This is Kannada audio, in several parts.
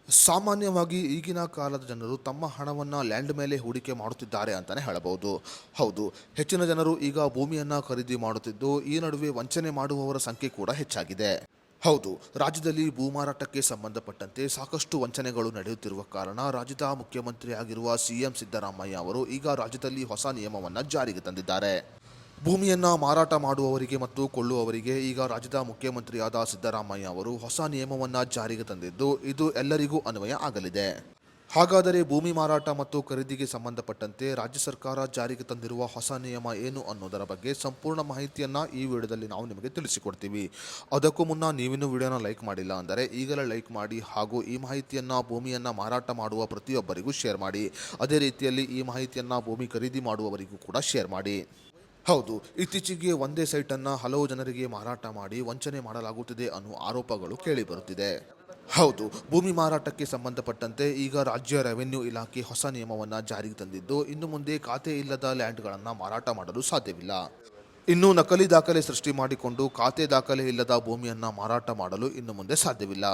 ಸಾಮಾನ್ಯವಾಗಿ ಈಗಿನ ಕಾಲದ ಜನರು ತಮ್ಮ ಹಣವನ್ನು ಲ್ಯಾಂಡ್ ಮೇಲೆ ಹೂಡಿಕೆ ಮಾಡುತ್ತಿದ್ದಾರೆ ಅಂತಾನೆ ಹೇಳಬಹುದು. ಹೌದು, ಹೆಚ್ಚಿನ ಜನರು ಈಗ ಭೂಮಿಯನ್ನ ಖರೀದಿ ಮಾಡುತ್ತಿದ್ದು, ಈ ನಡುವೆ ವಂಚನೆ ಮಾಡುವವರ ಸಂಖ್ಯೆ ಕೂಡ ಹೆಚ್ಚಾಗಿದೆ. ಹೌದು, ರಾಜ್ಯದಲ್ಲಿ ಭೂಮಾರಾಟಕ್ಕೆ ಸಂಬಂಧಪಟ್ಟಂತೆ ಸಾಕಷ್ಟು ವಂಚನೆಗಳು ನಡೆಯುತ್ತಿರುವ ಕಾರಣ ರಾಜ್ಯದ ಮುಖ್ಯಮಂತ್ರಿಯಾಗಿರುವ ಸಿಎಂ ಸಿದ್ದರಾಮಯ್ಯ ಅವರು ಈಗ ರಾಜ್ಯದಲ್ಲಿ ಹೊಸ ನಿಯಮವನ್ನು ಜಾರಿಗೆ ತಂದಿದ್ದಾರೆ. ಭೂಮಿಯನ್ನ ಮಾರಾಟ ಮಾಡುವವರಿಗೆ ಮತ್ತು ಕೊಳ್ಳುವವರಿಗೆ ಈಗ ರಾಜ್ಯದ ಮುಖ್ಯಮಂತ್ರಿಯಾದ ಸಿದ್ದರಾಮಯ್ಯ ಅವರು ಹೊಸ ನಿಯಮವನ್ನ ಜಾರಿಗೆ ತಂದಿದ್ದು, ಇದು ಎಲ್ಲರಿಗೂ ಅನ್ವಯ ಆಗಲಿದೆ. ಹಾಗಾದರೆ ಭೂಮಿ ಮಾರಾಟ ಮತ್ತು ಖರೀದಿಗೆ ಸಂಬಂಧಪಟ್ಟಂತೆ ರಾಜ್ಯ ಸರ್ಕಾರ ಜಾರಿಗೆ ತಂದಿರುವ ಹೊಸ ನಿಯಮ ಏನು ಅನ್ನೋದರ ಬಗ್ಗೆ ಸಂಪೂರ್ಣ ಮಾಹಿತಿಯನ್ನ ಈ ವಿಡಿಯೋದಲ್ಲಿ ನಾವು ನಿಮಗೆ ತಿಳಿಸಿಕೊಡ್ತೀವಿ. ಅದಕ್ಕೂ ಮುನ್ನ ನೀವಿನ್ನೂ ವಿಡಿಯೋನ ಲೈಕ್ ಮಾಡಿಲ್ಲ ಅಂದರೆ ಈಗಲೇ ಲೈಕ್ ಮಾಡಿ, ಹಾಗೂ ಈ ಮಾಹಿತಿಯನ್ನ ಭೂಮಿಯನ್ನ ಮಾರಾಟ ಮಾಡುವ ಪ್ರತಿಯೊಬ್ಬರಿಗೂ ಶೇರ್ ಮಾಡಿ. ಅದೇ ರೀತಿಯಲ್ಲಿ ಈ ಮಾಹಿತಿಯನ್ನ ಭೂಮಿ ಖರೀದಿ ಮಾಡುವವರಿಗೂ ಕೂಡ ಶೇರ್ ಮಾಡಿ. ಹೌದು, ಇತ್ತೀಚೆಗೆ ಒಂದೇ ಸೈಟನ್ನು ಹಲವು ಜನರಿಗೆ ಮಾರಾಟ ಮಾಡಿ ವಂಚನೆ ಮಾಡಲಾಗುತ್ತಿದೆ ಅನ್ನುವ ಆರೋಪಗಳು ಕೇಳಿಬರುತ್ತಿದೆ. ಹೌದು, ಭೂಮಿ ಮಾರಾಟಕ್ಕೆ ಸಂಬಂಧಪಟ್ಟಂತೆ ಈಗ ರಾಜ್ಯ ರೆವೆನ್ಯೂ ಇಲಾಖೆ ಹೊಸ ನಿಯಮವನ್ನು ಜಾರಿಗೆ ತಂದಿದ್ದು, ಇನ್ನು ಮುಂದೆ ಖಾತೆ ಇಲ್ಲದ ಲ್ಯಾಂಡ್ಗಳನ್ನು ಮಾರಾಟ ಮಾಡಲು ಸಾಧ್ಯವಿಲ್ಲ. ಇನ್ನು ನಕಲಿ ದಾಖಲೆ ಸೃಷ್ಟಿ ಮಾಡಿಕೊಂಡು ಖಾತೆ ದಾಖಲೆ ಇಲ್ಲದ ಭೂಮಿಯನ್ನು ಮಾರಾಟ ಮಾಡಲು ಇನ್ನು ಮುಂದೆ ಸಾಧ್ಯವಿಲ್ಲ.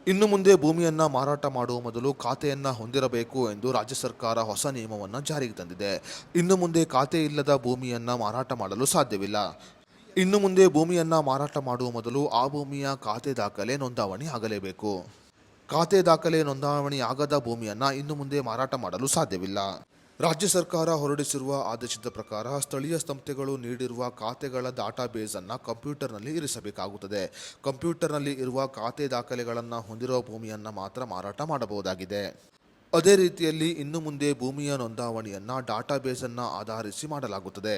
ಇನ್ನು ಮುಂದೆ ಭೂಮಿಯನ್ನ ಮಾರಾಟ ಮಾಡುವ ಮೊದಲು ಖಾತೆಯನ್ನ ಹೊಂದಿರಬೇಕು ಎಂದು ರಾಜ್ಯ ಸರ್ಕಾರ ಹೊಸ ನಿಯಮವನ್ನು ಜಾರಿಗೆ ತಂದಿದೆ. ಇನ್ನು ಮುಂದೆ ಖಾತೆ ಇಲ್ಲದ ಭೂಮಿಯನ್ನ ಮಾರಾಟ ಮಾಡಲು ಸಾಧ್ಯವಿಲ್ಲ. ಇನ್ನು ಮುಂದೆ ಭೂಮಿಯನ್ನ ಮಾರಾಟ ಮಾಡುವ ಮೊದಲು ಆ ಭೂಮಿಯ ಖಾತೆ ದಾಖಲೆ ನೋಂದಾವಣಿ ಆಗಲೇಬೇಕು. ಖಾತೆ ದಾಖಲೆ ನೋಂದಾವಣಿ ಆಗದ ಭೂಮಿಯನ್ನ ಇನ್ನು ಮುಂದೆ ಮಾರಾಟ ಮಾಡಲು ಸಾಧ್ಯವಿಲ್ಲ. ರಾಜ್ಯ ಸರ್ಕಾರ ಹೊರಡಿಸಿರುವ ಆದೇಶದ ಪ್ರಕಾರ ಸ್ಥಳೀಯ ಸಂಸ್ಥೆಗಳು ನೀಡಿರುವ ಖಾತೆಗಳ ಡಾಟಾಬೇಸ್ ಅನ್ನು ಕಂಪ್ಯೂಟರ್ನಲ್ಲಿ ಇರಿಸಬೇಕಾಗುತ್ತದೆ. ಕಂಪ್ಯೂಟರ್ನಲ್ಲಿ ಇರುವ ಖಾತೆ ದಾಖಲೆಗಳನ್ನು ಹೊಂದಿರುವ ಭೂಮಿಯನ್ನು ಮಾತ್ರ ಮಾರಾಟ ಮಾಡಬಹುದಾಗಿದೆ. ಅದೇ ರೀತಿಯಲ್ಲಿ ಇನ್ನು ಮುಂದೆ ಭೂಮಿಯ ನೋಂದಾವಣಿಯನ್ನು ಡಾಟಾಬೇಸ್ ಅನ್ನು ಆಧರಿಸಿ ಮಾಡಲಾಗುತ್ತದೆ.